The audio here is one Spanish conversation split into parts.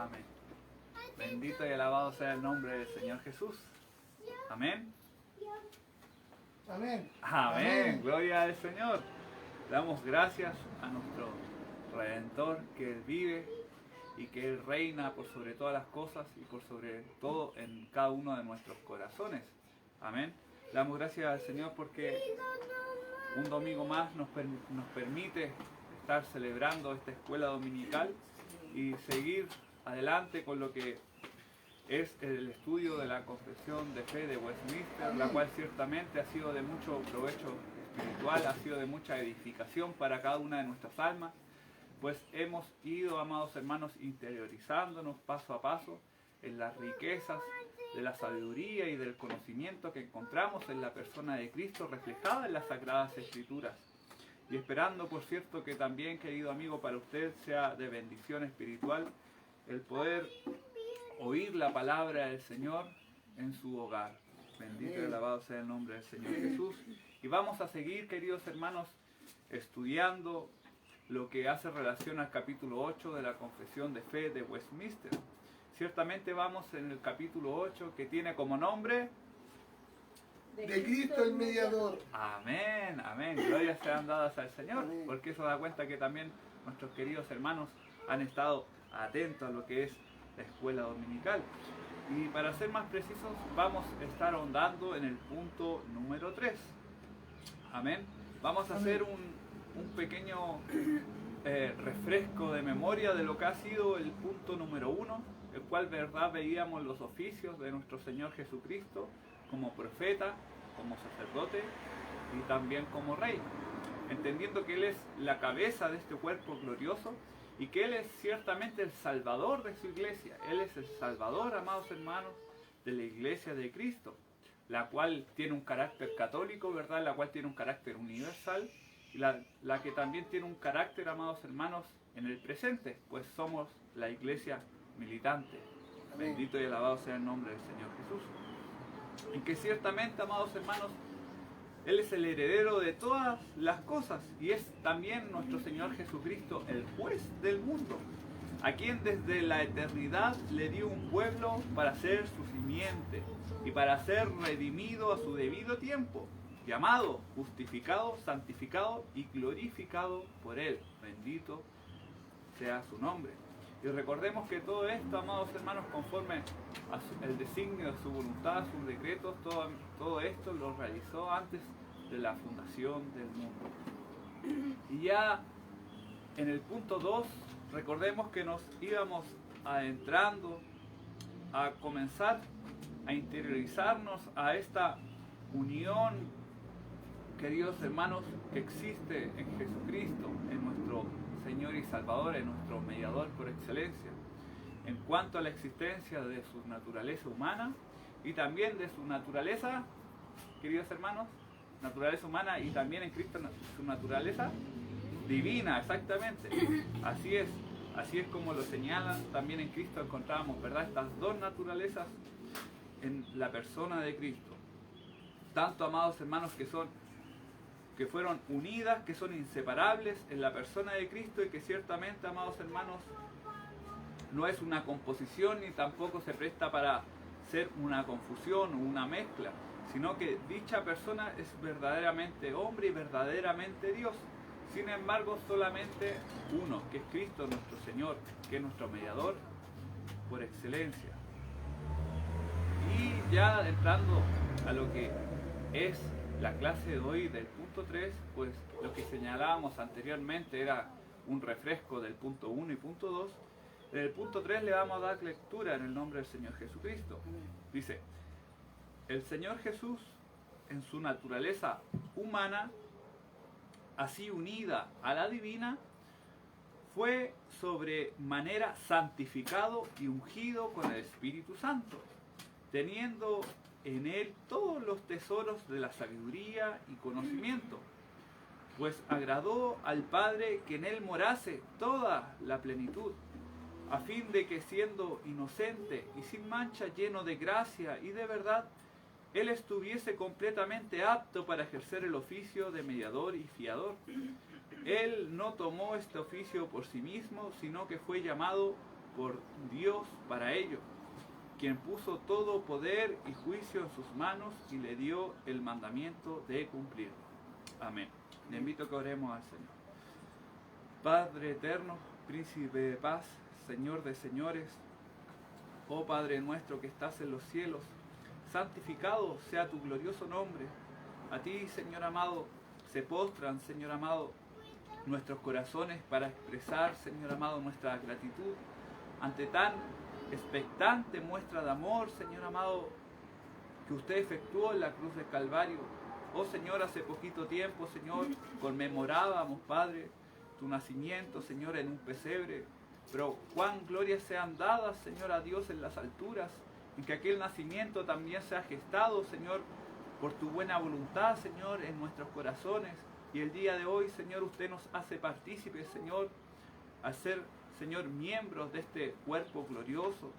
Amén. Bendito y alabado sea el nombre del Señor Jesús. Amén. Amén. Amén. Gloria al Señor. Damos gracias a nuestro Redentor, que Él vive y que Él reina por sobre todas las cosas y por sobre todo en cada uno de nuestros corazones. Amén. Damos gracias al Señor porque un domingo más nos permite estar celebrando esta escuela dominical y seguir adelante con lo que es el estudio de la Confesión de Fe de Westminster, la cual ciertamente ha sido de mucho provecho espiritual, ha sido de mucha edificación para cada una de nuestras almas, pues hemos ido, amados hermanos, interiorizándonos paso a paso en las riquezas de la sabiduría y del conocimiento que encontramos en la persona de Cristo reflejada en las Sagradas Escrituras. Y esperando, por cierto, que también, querido amigo, para usted sea de bendición espiritual el poder oír la palabra del Señor en su hogar. Bendito y alabado sea el nombre del Señor Jesús. Y vamos a seguir, queridos hermanos, estudiando lo que hace relación al capítulo 8 de la Confesión de Fe de Westminster. Ciertamente vamos en el capítulo 8, que tiene como nombre De Cristo el mediador. Amén, amén. Glorias sean dadas al Señor, porque eso da cuenta que también nuestros queridos hermanos han estado atentos a lo que es la escuela dominical. Y para ser más precisos, vamos a estar ahondando en el punto número 3. Amén. Vamos a hacer un pequeño refresco de memoria de lo que ha sido el punto número 1, el cual, verdad, veíamos los oficios de nuestro Señor Jesucristo como profeta, como sacerdote y también como rey, entendiendo que Él es la cabeza de este cuerpo glorioso y que Él es ciertamente el salvador de su iglesia. Él es el salvador, amados hermanos, de la iglesia de Cristo, la cual tiene un carácter católico, ¿verdad? La cual tiene un carácter universal y la que también tiene un carácter, amados hermanos, en el presente, pues somos la iglesia militante. Bendito y alabado sea el nombre del Señor Jesús. Y que ciertamente, amados hermanos, Él es el heredero de todas las cosas y es también nuestro Señor Jesucristo el juez del mundo, a quien desde la eternidad le dio un pueblo para ser su simiente y para ser redimido a su debido tiempo, llamado, justificado, santificado y glorificado por Él. Bendito sea su nombre. Y recordemos que todo esto, amados hermanos, conforme al designio de su voluntad, sus decretos, todo esto lo realizó antes de la fundación del mundo. Y ya en el punto 2, recordemos que nos íbamos adentrando a comenzar a interiorizarnos a esta unión, queridos hermanos, que existe en Jesucristo, en nuestro Señor y Salvador, en nuestro mediador por excelencia, en cuanto a la existencia de su naturaleza humana y también de su naturaleza, queridos hermanos, naturaleza humana y también en Cristo su naturaleza divina, exactamente. Así es como lo señalan, también en Cristo encontramos, ¿verdad?, estas dos naturalezas en la persona de Cristo. Tanto, amados hermanos, que fueron unidas, que son inseparables en la persona de Cristo y que ciertamente, amados hermanos, no es una composición ni tampoco se presta para ser una confusión o una mezcla, sino que dicha persona es verdaderamente hombre y verdaderamente Dios. Sin embargo, solamente uno, que es Cristo nuestro Señor, que es nuestro mediador por excelencia. Y ya entrando a lo que es la clase de hoy del punto 3, pues lo que señalábamos anteriormente era un refresco del punto 1 y punto 2. En el punto 3 le vamos a dar lectura en el nombre del Señor Jesucristo. Dice: el Señor Jesús, en su naturaleza humana, así unida a la divina, fue sobremanera santificado y ungido con el Espíritu Santo, teniendo en él todos los tesoros de la sabiduría y conocimiento, pues agradó al Padre que en él morase toda la plenitud, a fin de que, siendo inocente y sin mancha, lleno de gracia y de verdad, él estuviese completamente apto para ejercer el oficio de mediador y fiador. Él no tomó este oficio por sí mismo, sino que fue llamado por Dios para ello, quien puso todo poder y juicio en sus manos y le dio el mandamiento de cumplirlo. Amén. Le invito a que oremos al Señor. Padre eterno, príncipe de paz, Señor de señores, oh Padre nuestro que estás en los cielos, santificado sea tu glorioso nombre. A ti, Señor amado, se postran, Señor amado, nuestros corazones para expresar, Señor amado, nuestra gratitud ante tan expectante muestra de amor, Señor amado, que usted efectuó en la cruz del Calvario. Oh Señor, hace poquito tiempo, Señor, conmemorábamos, Padre, tu nacimiento, Señor, en un pesebre. Pero cuán glorias sean dadas, Señor, a Dios en las alturas, en que aquel nacimiento también sea gestado, Señor, por tu buena voluntad, Señor, en nuestros corazones. Y el día de hoy, Señor, usted nos hace partícipes, Señor, al ser, Señor, miembros de este cuerpo glorioso,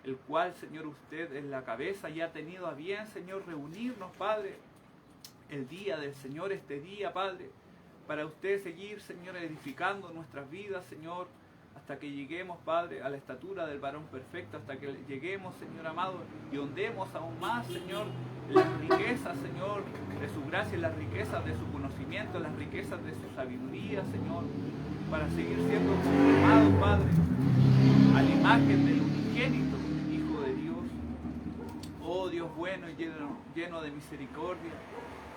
el cual, Señor, usted es la cabeza y ha tenido a bien, Señor, reunirnos, Padre, el día del Señor, este día, Padre, para usted seguir, Señor, edificando nuestras vidas, Señor, hasta que lleguemos, Padre, a la estatura del varón perfecto, hasta que lleguemos, Señor amado, y hondemos aún más, Señor, las riquezas, Señor, de su gracia, las riquezas de su conocimiento, las riquezas de su sabiduría, Señor, para seguir siendo conformados, Padre, a la imagen del unigénito Hijo de Dios. Oh Dios bueno y lleno de misericordia,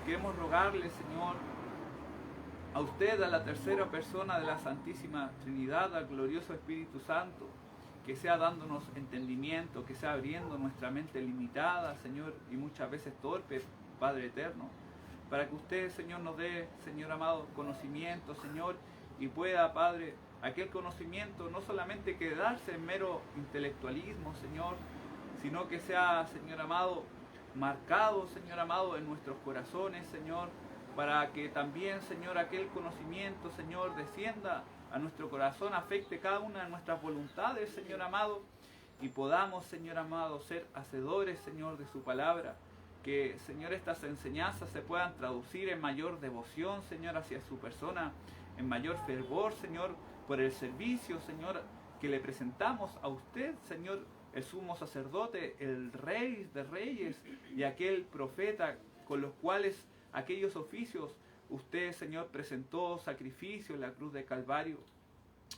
queremos rogarle, Señor, a usted, a la tercera persona de la Santísima Trinidad, al glorioso Espíritu Santo, que sea dándonos entendimiento, que sea abriendo nuestra mente limitada, Señor, y muchas veces torpe, Padre eterno, para que usted, Señor, nos dé, Señor amado, conocimiento, Señor, y pueda, Padre, aquel conocimiento no solamente quedarse en mero intelectualismo, Señor, sino que sea, Señor amado, marcado, Señor amado, en nuestros corazones, Señor, para que también, Señor, aquel conocimiento, Señor, descienda a nuestro corazón, afecte cada una de nuestras voluntades, Señor amado, y podamos, Señor amado, ser hacedores, Señor, de su palabra, que, Señor, estas enseñanzas se puedan traducir en mayor devoción, Señor, hacia su persona, en mayor fervor, Señor, por el servicio, Señor, que le presentamos a usted, Señor, el sumo sacerdote, el rey de reyes y aquel profeta con los cuales aquellos oficios usted, Señor, presentó sacrificio en la cruz de Calvario.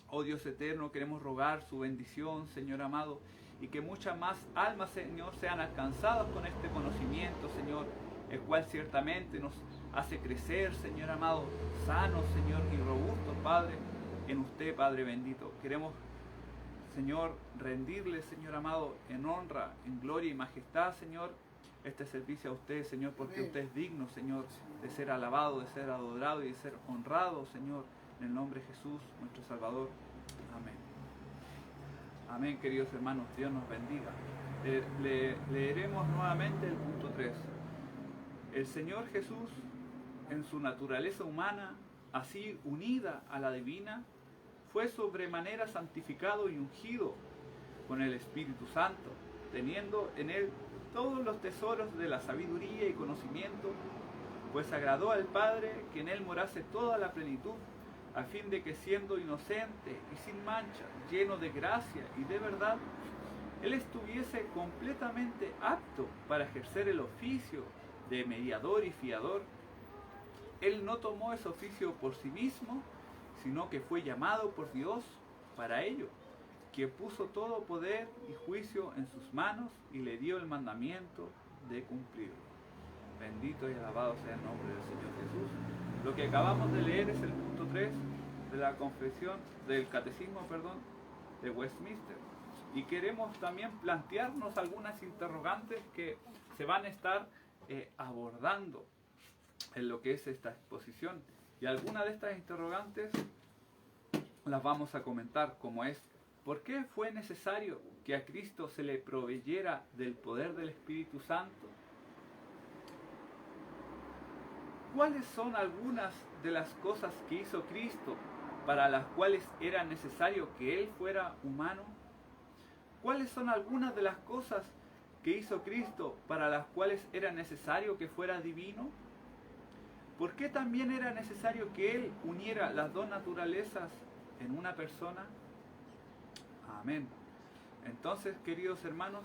Oh Dios eterno, queremos rogar su bendición, Señor amado, y que muchas más almas, Señor, sean alcanzadas con este conocimiento, Señor, el cual ciertamente nos hace crecer, Señor amado, sanos, Señor, y robustos, Padre, en usted, Padre bendito. Queremos, Señor, rendirle, Señor amado, en honra, en gloria y majestad, Señor, este servicio a usted, Señor, porque usted es digno, Señor, de ser alabado, de ser adorado y de ser honrado, Señor, en el nombre de Jesús, nuestro Salvador. Amén. Amén, queridos hermanos, Dios nos bendiga. Leeremos nuevamente el punto 3. El Señor Jesús, en su naturaleza humana, así unida a la divina, fue sobremanera santificado y ungido con el Espíritu Santo, teniendo en él todos los tesoros de la sabiduría y conocimiento, pues agradó al Padre que en él morase toda la plenitud, a fin de que siendo inocente y sin mancha, lleno de gracia y de verdad, él estuviese completamente apto para ejercer el oficio de mediador y fiador. Él no tomó ese oficio por sí mismo, sino que fue llamado por Dios para ello, que puso todo poder y juicio en sus manos y le dio el mandamiento de cumplirlo. Bendito y alabado sea el nombre del Señor Jesús. Lo que acabamos de leer es el punto 3 de la confesión, del catecismo, de Westminster. Y queremos también plantearnos algunas interrogantes que se van a estar abordando en lo que es esta exposición. Y algunas de estas interrogantes las vamos a comentar, como es: ¿por qué fue necesario que a Cristo se le proveyera del poder del Espíritu Santo? ¿Cuáles son algunas de las cosas que hizo Cristo para las cuales era necesario que Él fuera humano? ¿Cuáles son algunas de las cosas que hizo Cristo para las cuales era necesario que fuera divino? ¿Por qué también era necesario que Él uniera las dos naturalezas en una persona? Amén. Entonces, queridos hermanos,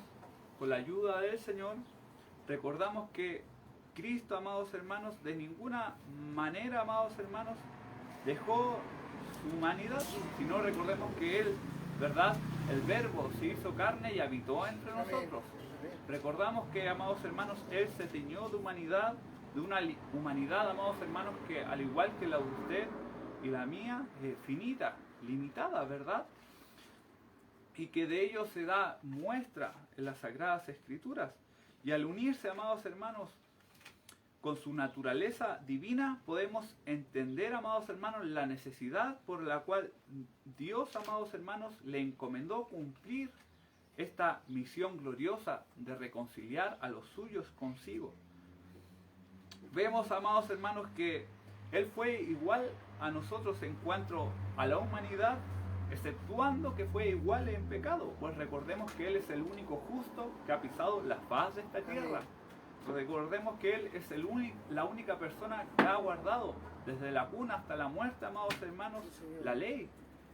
con la ayuda del Señor, recordamos que Cristo, amados hermanos, de ninguna manera, amados hermanos, dejó su humanidad, sino recordemos que Él, ¿verdad? El Verbo se hizo carne y habitó entre nosotros. Recordamos que, amados hermanos, Él se teñió de humanidad, de una humanidad, amados hermanos, que al igual que la de usted y la mía, es finita, limitada, ¿verdad? Y que de ello se da muestra en las Sagradas Escrituras. Y al unirse, amados hermanos, con su naturaleza divina, podemos entender, amados hermanos, la necesidad por la cual Dios, amados hermanos, le encomendó cumplir esta misión gloriosa de reconciliar a los suyos consigo. Vemos, amados hermanos, que Él fue igual a nosotros en cuanto a la humanidad, exceptuando que fue igual en pecado, pues recordemos que Él es el único justo que ha pisado la faz de esta tierra. Recordemos que Él es la única persona que ha guardado desde la cuna hasta la muerte, amados hermanos, la ley,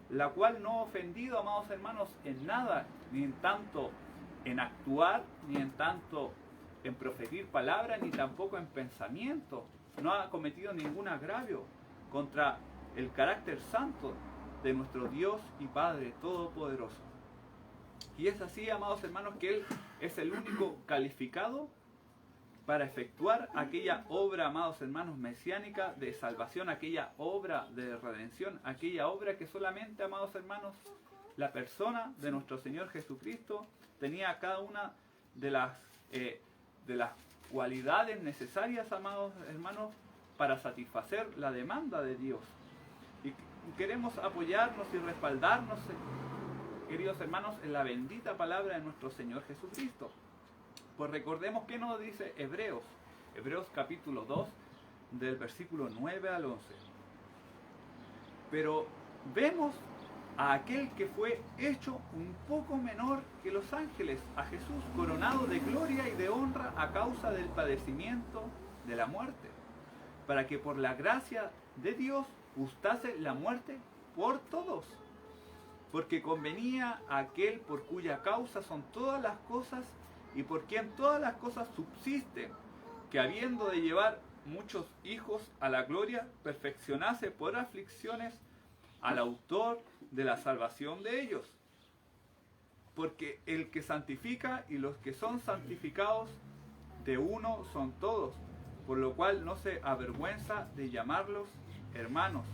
la cual no ha ofendido, amados hermanos, en nada, ni en tanto en actuar, ni en tanto en proferir palabras, ni tampoco en pensamiento. No ha cometido ningún agravio contra el carácter santo de nuestro Dios y Padre Todopoderoso. Y es así, amados hermanos, que Él es el único calificado para efectuar aquella obra, amados hermanos, mesiánica de salvación, aquella obra de redención, aquella obra que solamente, amados hermanos, la persona de nuestro Señor Jesucristo tenía cada una de las cualidades necesarias, amados hermanos, para satisfacer la demanda de Dios. Y queremos apoyarnos y respaldarnos, queridos hermanos, en la bendita palabra de nuestro Señor Jesucristo. Pues recordemos que nos dice Hebreos capítulo 2, del versículo 9 al 11. Pero vemos a aquel que fue hecho un poco menor que los ángeles, a Jesús coronado de gloria y de honra a causa del padecimiento de la muerte, para que por la gracia de Dios gustase la muerte por todos. Porque convenía a aquel por cuya causa son todas las cosas y por quien todas las cosas subsisten, que habiendo de llevar muchos hijos a la gloria, perfeccionase por aflicciones al autor de la salvación de ellos. Porque el que santifica y los que son santificados de uno son todos, por lo cual no se avergüenza de llamarlos hermanos.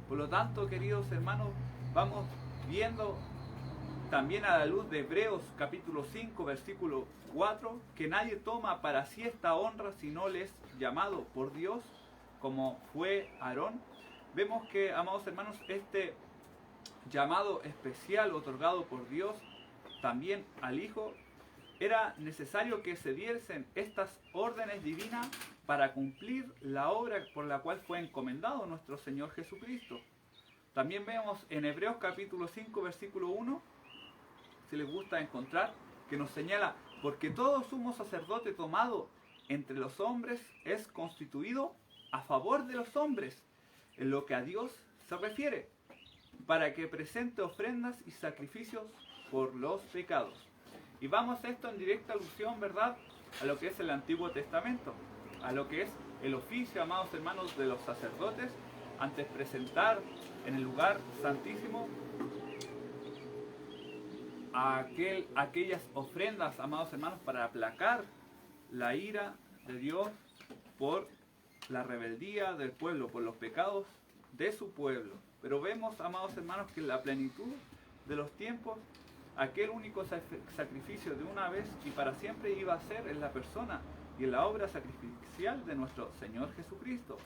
Por lo tanto, queridos hermanos, vamos viendo también a la luz de Hebreos capítulo 5, versículo 4, que nadie toma para sí esta honra si no le es llamado por Dios, como fue Aarón. Vemos que, amados hermanos, este llamado especial otorgado por Dios también al Hijo, era necesario que se diesen estas órdenes divinas para cumplir la obra por la cual fue encomendado nuestro Señor Jesucristo. También vemos en Hebreos capítulo 5, versículo 1, si les gusta encontrar, que nos señala: porque todo sumo sacerdote tomado entre los hombres es constituido a favor de los hombres, en lo que a Dios se refiere, para que presente ofrendas y sacrificios por los pecados. Y vamos esto en directa alusión, ¿verdad?, a lo que es el Antiguo Testamento, a lo que es el oficio, amados hermanos, de los sacerdotes, antes presentar en el lugar santísimo aquellas ofrendas, amados hermanos, para aplacar la ira de Dios por la rebeldía del pueblo, por los pecados de su pueblo. Pero vemos, amados hermanos, que en la plenitud de los tiempos, aquel único sacrificio de una vez y para siempre iba a ser en la persona y en la obra sacrificial de nuestro Señor Jesucristo.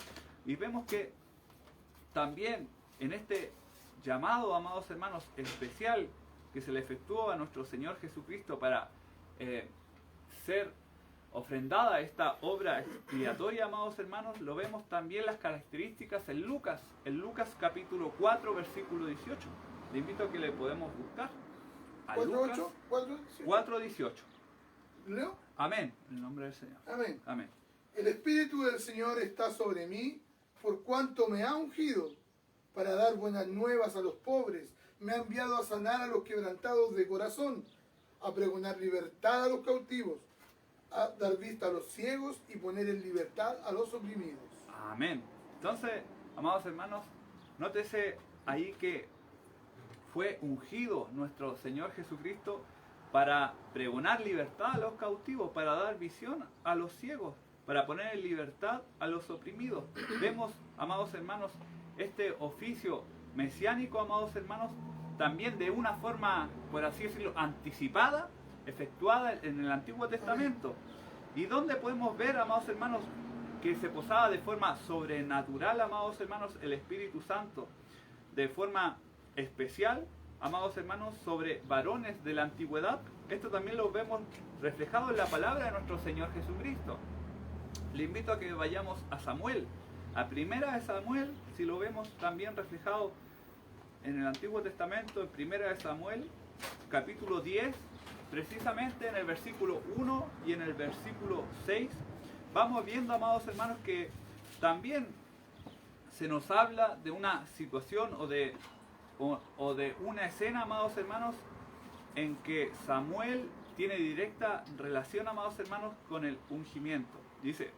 Y vemos que también en este llamado, amados hermanos, especial que se le efectuó a nuestro Señor Jesucristo para ser ofrendada esta obra expiatoria, amados hermanos, lo vemos también las características en Lucas capítulo 4, versículo 18. Le invito a que le podemos buscar. A Lucas 4:18. ¿Leo? Amén. En el nombre del Señor. Amén. Amén. El Espíritu del Señor está sobre mí, por cuanto me ha ungido para dar buenas nuevas a los pobres. me ha enviado a sanar a los quebrantados de corazón, a pregonar libertad a los cautivos, a dar vista a los ciegos y poner en libertad a los oprimidos. Amén. Entonces, amados hermanos, nótese ahí que fue ungido nuestro Señor Jesucristo para pregonar libertad a los cautivos, para dar visión a los ciegos, para poner en libertad a los oprimidos. Vemos, amados hermanos, este oficio mesiánico, amados hermanos, también de una forma, por así decirlo, anticipada, efectuada en el Antiguo Testamento. ¿Y dónde podemos ver, amados hermanos, que se posaba de forma sobrenatural, amados hermanos, el Espíritu Santo, de forma especial, amados hermanos, sobre varones de la antigüedad? Esto también lo vemos reflejado en la palabra de nuestro Señor Jesucristo. Le invito a que vayamos a Samuel, a Primera de Samuel, si lo vemos también reflejado en el Antiguo Testamento, en Primera de Samuel, capítulo 10, precisamente en el versículo 1 y en el versículo 6, vamos viendo, amados hermanos, que también se nos habla de una situación o de una escena, amados hermanos, en que Samuel tiene directa relación, amados hermanos, con el ungimiento. Dice: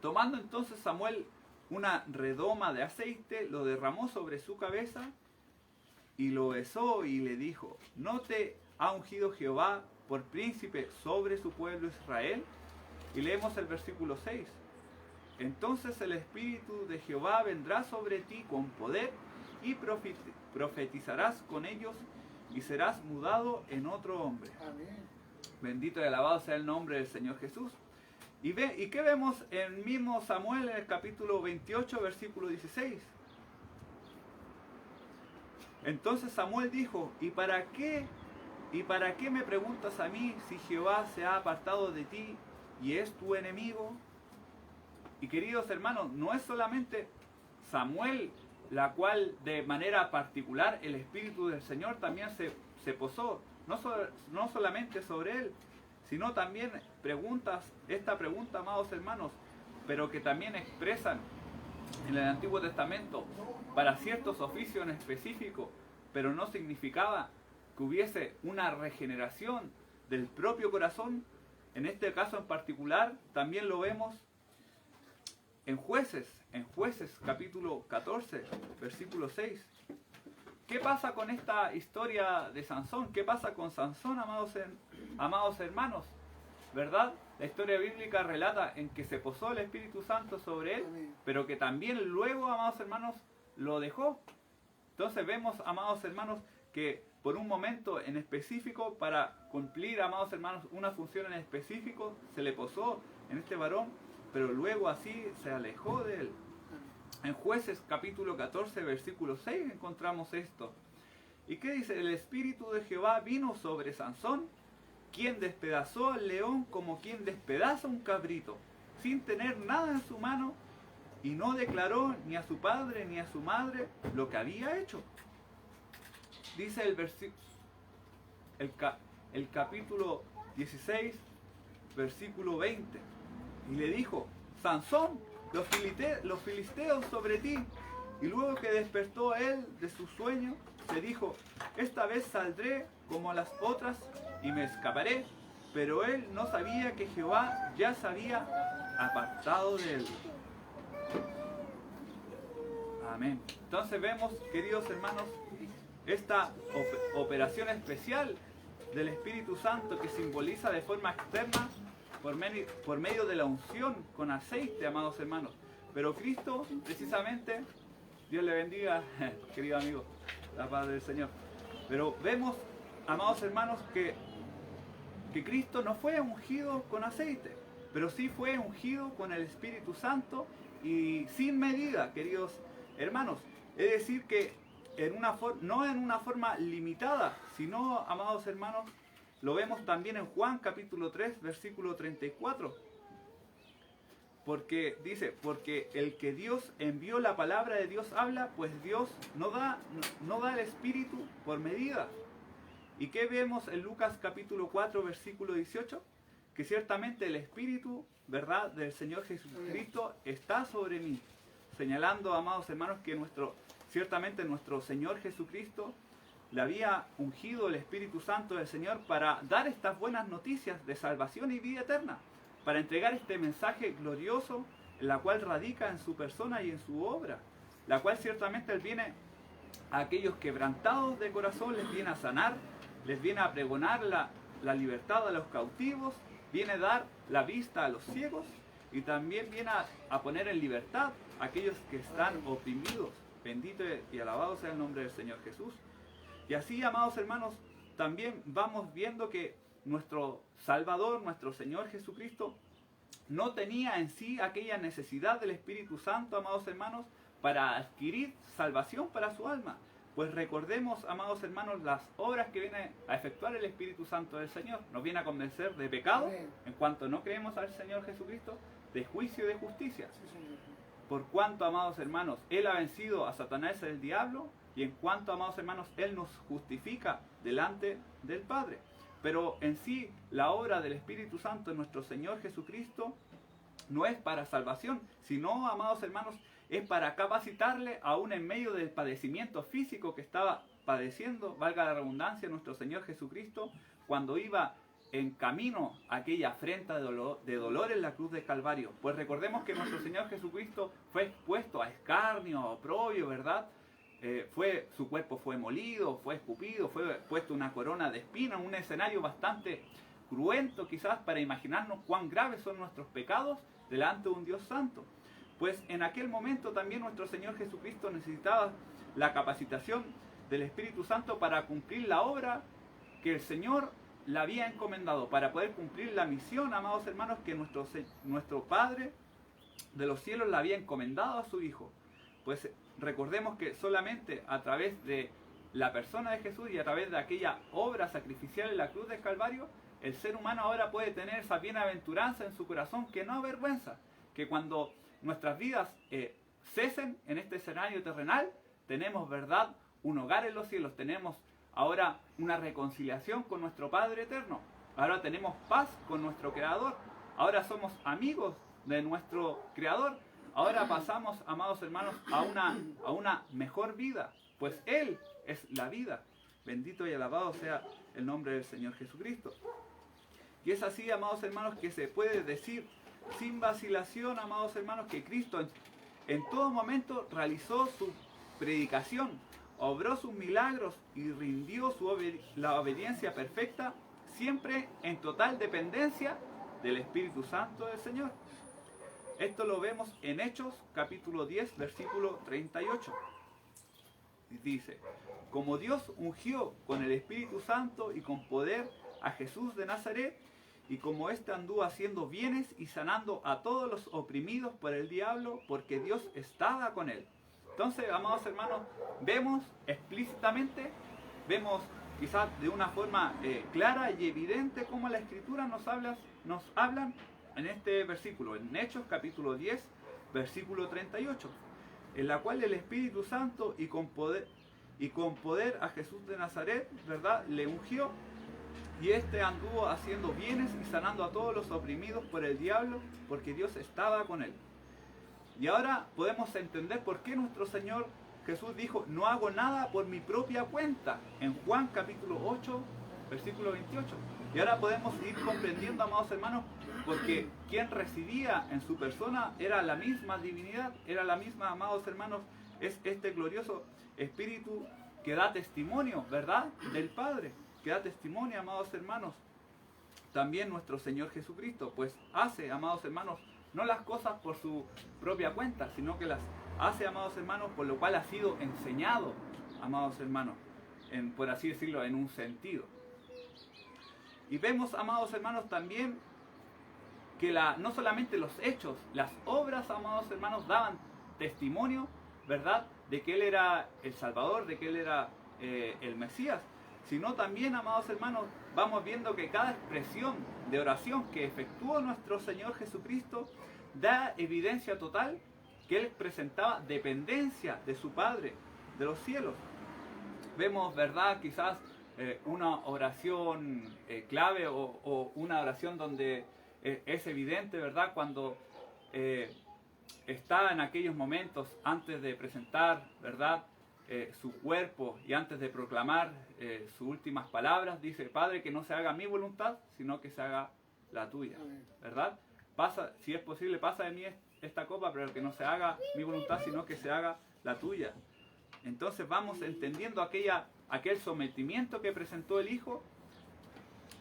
tomando entonces Samuel una redoma de aceite, lo derramó sobre su cabeza y lo besó y le dijo: ¿no te ha ungido Jehová por príncipe sobre su pueblo Israel? Y leemos el versículo 6. Entonces el Espíritu de Jehová vendrá sobre ti con poder y profetizarás con ellos y serás mudado en otro hombre. Amén. Bendito y alabado sea el nombre del Señor Jesús. ¿Y qué vemos en el mismo Samuel en el capítulo 28, versículo 16? Entonces Samuel dijo: ¿Y para qué me preguntas a mí si Jehová se ha apartado de ti y es tu enemigo? Y queridos hermanos, no es solamente Samuel, la cual de manera particular el Espíritu del Señor también se posó, no solamente sobre él, sino también esta pregunta, amados hermanos, pero que también expresan en el Antiguo Testamento para ciertos oficios en específico, pero no significaba que hubiese una regeneración del propio corazón. En este caso en particular también lo vemos en Jueces capítulo 14, versículo 6. ¿Qué pasa con esta historia de Sansón? ¿Qué pasa con Sansón, amados hermanos? ¿Verdad? La historia bíblica relata en que se posó el Espíritu Santo sobre él, pero que también luego, amados hermanos, lo dejó. Entonces vemos, amados hermanos, que por un momento en específico, para cumplir, amados hermanos, una función en específico, se le posó en este varón, pero luego así se alejó de él. En Jueces capítulo 14, versículo 6 encontramos esto. ¿Y qué dice? El Espíritu de Jehová vino sobre Sansón, quien despedazó al león como quien despedaza un cabrito, sin tener nada en su mano, y no declaró ni a su padre ni a su madre lo que había hecho. Dice el capítulo 16, versículo 20. Y le dijo: Sansón, los filisteos sobre ti. Y luego que despertó él de su sueño, se dijo: esta vez saldré como las otras y me escaparé. Pero él no sabía que Jehová ya se había apartado de él. Amén. Entonces vemos, queridos hermanos, esta operación especial del Espíritu Santo que simboliza de forma externa por medio de la unción con aceite, amados hermanos. Pero Cristo, precisamente, Dios le bendiga, querido amigo, la paz del Señor. Pero vemos, amados hermanos, que Cristo no fue ungido con aceite, pero sí fue ungido con el Espíritu Santo y sin medida, queridos hermanos. Es decir, que no en una forma limitada, sino, amados hermanos, lo vemos también en Juan capítulo 3, versículo 34. Porque dice: porque el que Dios envió, la palabra de Dios habla, pues Dios no da el Espíritu por medida. ¿Y qué vemos en Lucas capítulo 4, versículo 18? Que ciertamente el Espíritu, ¿verdad?, del Señor Jesucristo está sobre mí. Señalando, amados hermanos, que ciertamente nuestro Señor Jesucristo le había ungido el Espíritu Santo del Señor para dar estas buenas noticias de salvación y vida eterna, para entregar este mensaje glorioso, la cual radica en su persona y en su obra, la cual ciertamente Él viene a aquellos quebrantados de corazón, les viene a sanar, les viene a pregonar la libertad a los cautivos, viene a dar la vista a los ciegos y también viene a poner en libertad a aquellos que están oprimidos. Bendito y alabado sea el nombre del Señor Jesús. Y así, amados hermanos, también vamos viendo que nuestro Salvador, nuestro Señor Jesucristo, no tenía en sí aquella necesidad del Espíritu Santo, amados hermanos, para adquirir salvación para su alma. Pues recordemos, amados hermanos, las obras que viene a efectuar el Espíritu Santo del Señor. Nos viene a convencer de pecado, en cuanto no creemos al Señor Jesucristo, de juicio y de justicia. Por cuanto, amados hermanos, Él ha vencido a Satanás el diablo, y en cuanto, amados hermanos, Él nos justifica delante del Padre. Pero en sí, la obra del Espíritu Santo en nuestro Señor Jesucristo no es para salvación, sino, amados hermanos, es para capacitarle aún en medio del padecimiento físico que estaba padeciendo, valga la redundancia, nuestro Señor Jesucristo, cuando iba en camino a aquella afrenta de dolor en la cruz del Calvario. Pues recordemos que nuestro Señor Jesucristo fue expuesto a escarnio, a oprobio, ¿verdad? Su cuerpo fue molido, fue escupido, fue puesto una corona de espinas, un escenario bastante cruento quizás para imaginarnos cuán graves son nuestros pecados delante de un Dios santo. Pues en aquel momento también nuestro Señor Jesucristo necesitaba la capacitación del Espíritu Santo para cumplir la obra que el Señor le había encomendado, para poder cumplir la misión, amados hermanos, que nuestro Padre de los cielos le había encomendado a su Hijo. Pues recordemos que solamente a través de la persona de Jesús y a través de aquella obra sacrificial en la cruz del Calvario, el ser humano ahora puede tener esa bienaventuranza en su corazón que no avergüenza, que cuando nuestras vidas cesen en este escenario terrenal, tenemos, ¿verdad?, un hogar en los cielos, tenemos ahora una reconciliación con nuestro Padre eterno, ahora tenemos paz con nuestro Creador, ahora somos amigos de nuestro Creador, ahora pasamos, amados hermanos, a una mejor vida, pues Él es la vida. Bendito y alabado sea el nombre del Señor Jesucristo. Y es así, amados hermanos, que se puede decir sin vacilación, amados hermanos, que Cristo en todo momento realizó su predicación, obró sus milagros y rindió la obediencia perfecta, siempre en total dependencia del Espíritu Santo del Señor. Esto lo vemos en Hechos capítulo 10, versículo 38. Dice: como Dios ungió con el Espíritu Santo y con poder a Jesús de Nazaret, y como éste anduvo haciendo bienes y sanando a todos los oprimidos por el diablo, porque Dios estaba con él. Entonces, amados hermanos, vemos explícitamente, vemos quizás de una forma clara y evidente cómo la Escritura nos hablan en este versículo, en Hechos capítulo 10, versículo 38, en la cual el Espíritu Santo y con poder a Jesús de Nazaret, ¿verdad?, le ungió, y éste anduvo haciendo bienes y sanando a todos los oprimidos por el diablo, porque Dios estaba con él. Y ahora podemos entender por qué nuestro Señor Jesús dijo: no hago nada por mi propia cuenta, en Juan capítulo 8, versículo 28. Y ahora podemos ir comprendiendo, amados hermanos, porque quien residía en su persona era la misma divinidad, era la misma, amados hermanos, es este glorioso Espíritu que da testimonio, ¿verdad?, del Padre, que da testimonio, amados hermanos. También nuestro Señor Jesucristo, pues hace, amados hermanos, no las cosas por su propia cuenta, sino que las hace, amados hermanos, por lo cual ha sido enseñado, amados hermanos, por así decirlo, en un sentido. Y vemos, amados hermanos, también que no solamente los hechos, las obras, amados hermanos, daban testimonio, ¿verdad?, de que Él era el Salvador, de que Él era el Mesías, sino también, amados hermanos, vamos viendo que cada expresión de oración que efectuó nuestro Señor Jesucristo da evidencia total que Él presentaba dependencia de su Padre de los cielos. Vemos, ¿verdad?, quizás una oración clave o una oración donde es evidente, ¿verdad?, cuando está en aquellos momentos antes de presentar, ¿verdad?, su cuerpo y antes de proclamar sus últimas palabras, dice: Padre, que no se haga mi voluntad, sino que se haga la tuya, ¿verdad? Pasa, si es posible, pasa de mí esta copa, pero que no se haga mi voluntad, sino que se haga la tuya. Entonces vamos entendiendo aquel sometimiento que presentó el Hijo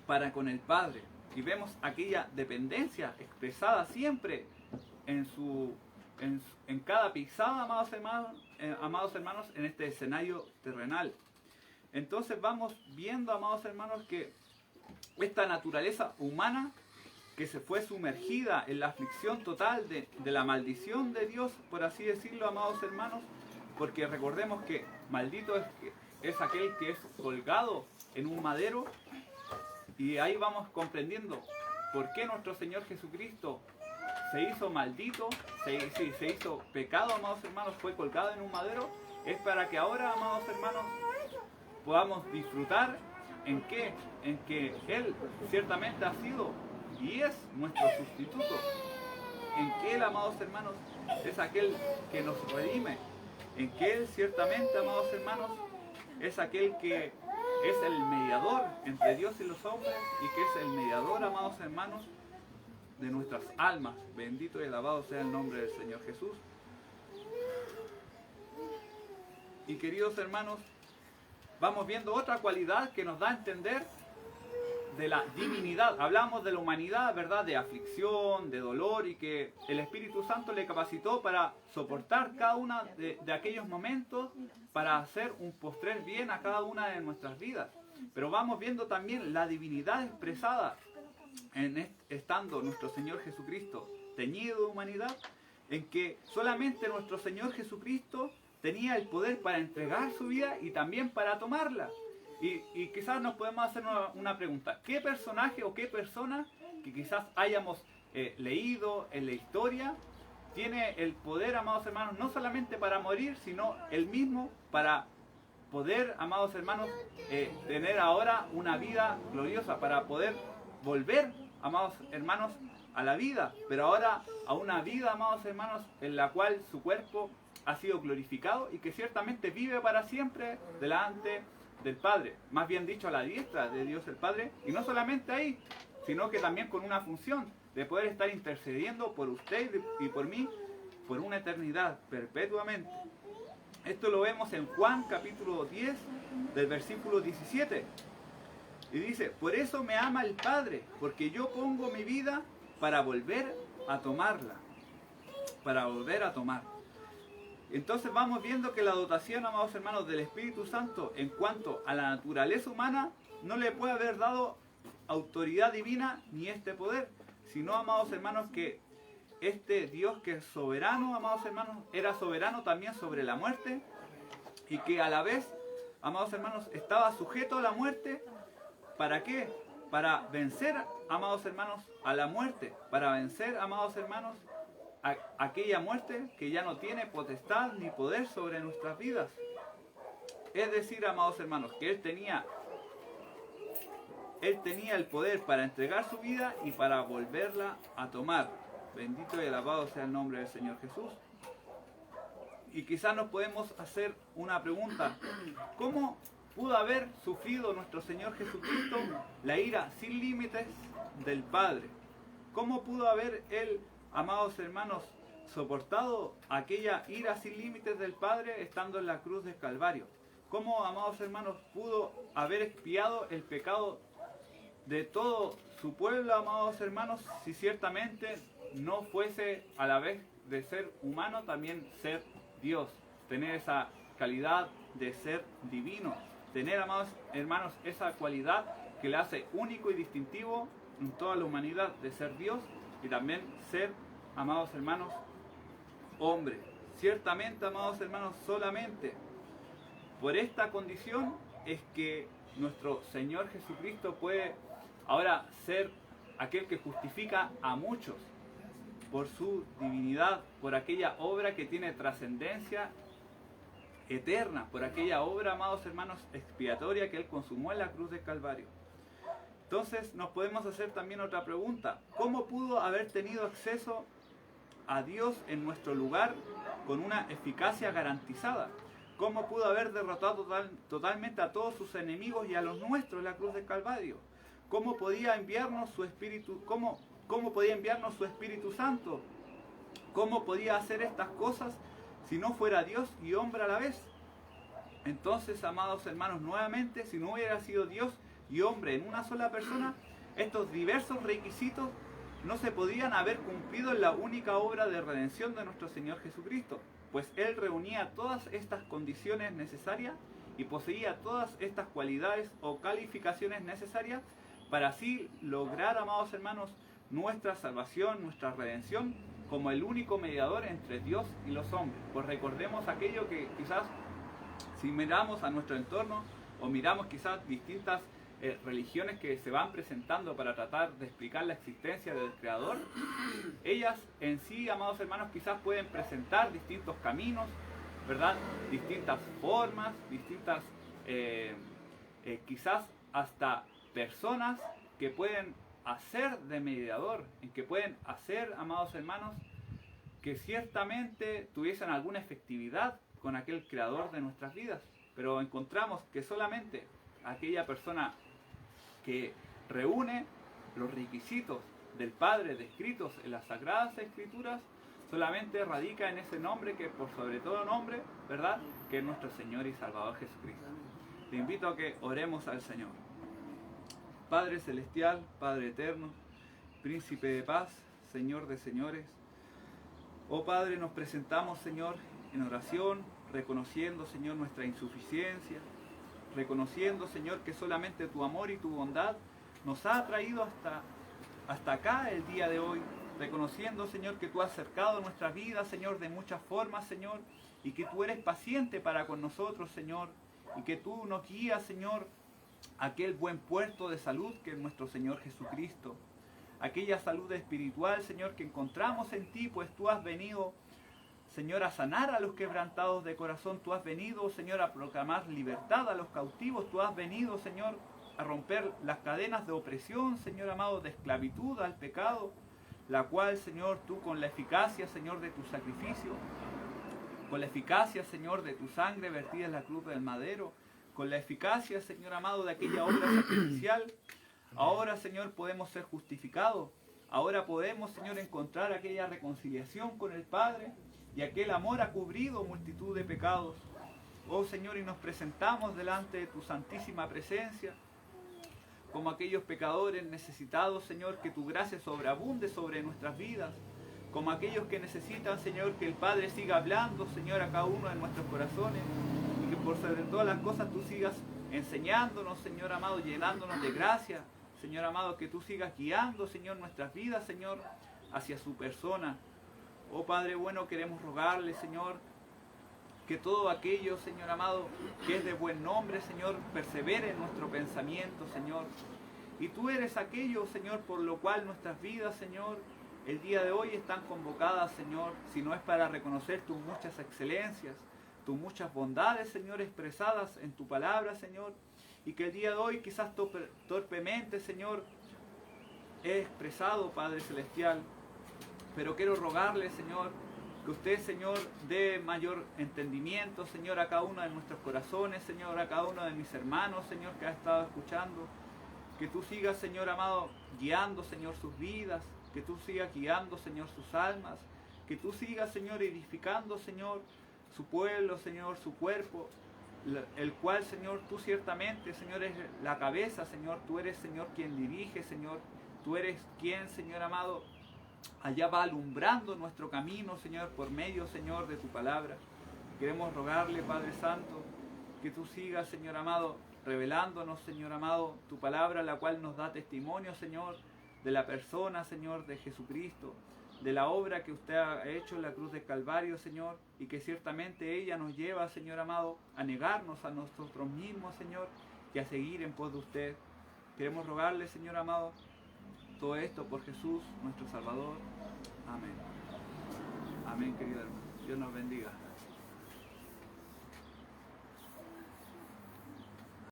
para con el Padre. Y vemos aquella dependencia expresada siempre en cada pisada, amados hermanos, en este escenario terrenal. Entonces vamos viendo, amados hermanos, que esta naturaleza humana que se fue sumergida en la aflicción total de la maldición de Dios, por así decirlo, amados hermanos, porque recordemos que maldito es aquel que es colgado en un madero, y ahí vamos comprendiendo por qué nuestro Señor Jesucristo se hizo maldito, se hizo pecado, amados hermanos, fue colgado en un madero. Es para que ahora, amados hermanos, podamos disfrutar en que Él ciertamente ha sido y es nuestro sustituto, en que Él, amados hermanos, es aquel que nos redime, en que Él ciertamente, amados hermanos, es aquel que es el mediador entre Dios y los hombres, y que es el mediador, amados hermanos, de nuestras almas. Bendito y alabado sea el nombre del Señor Jesús. Y queridos hermanos, vamos viendo otra cualidad que nos da a entender de la divinidad. Hablamos de la humanidad, ¿verdad? De aflicción, de dolor, y que el Espíritu Santo le capacitó para soportar cada uno de aquellos momentos, para hacer un postrer bien a cada una de nuestras vidas. Pero vamos viendo también la divinidad expresada estando nuestro Señor Jesucristo teñido de humanidad, en que solamente nuestro Señor Jesucristo tenía el poder para entregar su vida y también para tomarla. Y quizás nos podemos hacer una pregunta: ¿qué personaje o qué persona que quizás hayamos leído en la historia tiene el poder, amados hermanos, no solamente para morir, sino el mismo para poder, amados hermanos, tener ahora una vida gloriosa, para poder volver, amados hermanos, a la vida, pero ahora a una vida, amados hermanos, en la cual su cuerpo ha sido glorificado y que ciertamente vive para siempre delante del Padre, más bien dicho, a la diestra de Dios el Padre, y no solamente ahí, sino que también con una función de poder estar intercediendo por usted y por mí por una eternidad, perpetuamente. Esto lo vemos en Juan capítulo 10 del versículo 17, y dice: por eso me ama el Padre, porque yo pongo mi vida para volver a tomarla, para volver a tomar. Entonces vamos viendo que la dotación, amados hermanos, del Espíritu Santo en cuanto a la naturaleza humana no le puede haber dado autoridad divina ni este poder, sino, amados hermanos, que este Dios que es soberano, amados hermanos, era soberano también sobre la muerte, y que a la vez, amados hermanos, estaba sujeto a la muerte. ¿Para qué? Para vencer, amados hermanos, a la muerte, para vencer, amados hermanos, aquella muerte que ya no tiene potestad ni poder sobre nuestras vidas. Es decir, amados hermanos, que Él tenía el poder para entregar su vida y para volverla a tomar. Bendito y alabado sea el nombre del Señor Jesús. Y quizás nos podemos hacer una pregunta: ¿cómo pudo haber sufrido nuestro Señor Jesucristo la ira sin límites del Padre? ¿Cómo pudo haber Él, amados hermanos, soportado aquella ira sin límites del Padre estando en la cruz del Calvario? ¿Cómo, amados hermanos, pudo haber expiado el pecado de todo su pueblo, amados hermanos, si ciertamente no fuese, a la vez de ser humano, también ser Dios? Tener esa calidad de ser divino, tener, amados hermanos, esa cualidad que le hace único y distintivo en toda la humanidad, de ser Dios y también ser, amados hermanos, hombre. Ciertamente, amados hermanos, solamente por esta condición es que nuestro Señor Jesucristo puede ahora ser aquel que justifica a muchos por su divinidad, por aquella obra que tiene trascendencia eterna, por aquella obra, amados hermanos, expiatoria que Él consumó en la cruz del Calvario. Entonces nos podemos hacer también otra pregunta: ¿cómo pudo haber tenido acceso a Dios en nuestro lugar con una eficacia garantizada? ¿Cómo pudo haber derrotado totalmente a todos sus enemigos y a los nuestros en la cruz del Calvario? ¿Cómo podía enviarnos su Espíritu? ¿Cómo podía enviarnos su Espíritu Santo? ¿Cómo podía hacer estas cosas si no fuera Dios y hombre a la vez? Entonces, amados hermanos, nuevamente, si no hubiera sido Dios y hombre en una sola persona, estos diversos requisitos no se podían haber cumplido en la única obra de redención de nuestro Señor Jesucristo, pues Él reunía todas estas condiciones necesarias y poseía todas estas cualidades o calificaciones necesarias para así lograr, amados hermanos, nuestra salvación, nuestra redención, como el único mediador entre Dios y los hombres. Pues recordemos aquello que quizás, si miramos a nuestro entorno o miramos quizás distintas religiones que se van presentando para tratar de explicar la existencia del Creador, ellas en sí, amados hermanos, quizás pueden presentar distintos caminos, ¿verdad? Distintas formas, distintas, quizás hasta personas que pueden hacer de mediador, en que pueden hacer, amados hermanos, que ciertamente tuviesen alguna efectividad con aquel Creador de nuestras vidas, pero encontramos que solamente aquella persona que reúne los requisitos del Padre descritos en las Sagradas Escrituras, solamente radica en ese nombre que por sobre todo nombre, ¿verdad?, que es nuestro Señor y Salvador Jesucristo. Te invito a que oremos al Señor. Padre Celestial, Padre Eterno, Príncipe de Paz, Señor de Señores, oh Padre, nos presentamos, Señor, en oración, reconociendo, Señor, nuestra insuficiencia, reconociendo, Señor, que solamente tu amor y tu bondad nos ha traído hasta acá el día de hoy, reconociendo, Señor, que tú has acercado nuestra vida, Señor, de muchas formas, Señor, y que tú eres paciente para con nosotros, Señor, y que tú nos guías, Señor, a aquel buen puerto de salud que es nuestro Señor Jesucristo, aquella salud espiritual, Señor, que encontramos en ti, pues tú has venido, Señor, a sanar a los quebrantados de corazón. Tú has venido, Señor, a proclamar libertad a los cautivos. Tú has venido, Señor, a romper las cadenas de opresión, Señor amado, de esclavitud al pecado, la cual, Señor, tú con la eficacia, Señor, de tu sacrificio, con la eficacia, Señor, de tu sangre vertida en la cruz del madero, con la eficacia, Señor amado, de aquella obra sacrificial, ahora, Señor, podemos ser justificados. Ahora podemos, Señor, encontrar aquella reconciliación con el Padre, y aquel amor ha cubrido multitud de pecados. Oh Señor, y nos presentamos delante de tu santísima presencia como aquellos pecadores necesitados, Señor, que tu gracia sobreabunde sobre nuestras vidas, como aquellos que necesitan, Señor, que el Padre siga hablando, Señor, a cada uno de nuestros corazones, y que por sobre todas las cosas tú sigas enseñándonos, Señor amado, llenándonos de gracia, Señor amado, que tú sigas guiando, Señor, nuestras vidas, Señor, hacia su persona. Oh Padre bueno, queremos rogarle, Señor, que todo aquello, Señor amado, que es de buen nombre, Señor, persevere en nuestro pensamiento, Señor. Y tú eres aquello, Señor, por lo cual nuestras vidas, Señor, el día de hoy están convocadas, Señor, si no es para reconocer tus muchas excelencias, tus muchas bondades, Señor, expresadas en tu palabra, Señor, y que el día de hoy quizás torpemente, Señor, he expresado, Padre Celestial, pero quiero rogarle, Señor, que usted, Señor, dé mayor entendimiento, Señor, a cada uno de nuestros corazones, Señor, a cada uno de mis hermanos, Señor, que ha estado escuchando. Que tú sigas, Señor amado, guiando, Señor, sus vidas. Que tú sigas guiando, Señor, sus almas. Que tú sigas, Señor, edificando, Señor, su pueblo, Señor, su cuerpo. El cual, Señor, tú ciertamente, Señor, eres la cabeza, Señor. Tú eres, Señor, quien dirige, Señor. Tú eres quien, Señor amado, allá va alumbrando nuestro camino, Señor, por medio, Señor, de tu palabra. Queremos rogarle, Padre Santo, que tú sigas, Señor amado, revelándonos, Señor amado, tu palabra, la cual nos da testimonio, Señor, de la persona, Señor, de Jesucristo, de la obra que usted ha hecho en la cruz del Calvario, Señor, y que ciertamente ella nos lleva, Señor amado, a negarnos a nosotros mismos, Señor, y a seguir en pos de usted. Queremos rogarle, Señor amado, todo esto por Jesús, nuestro Salvador. Amén. Amén, querido hermano. Dios nos bendiga.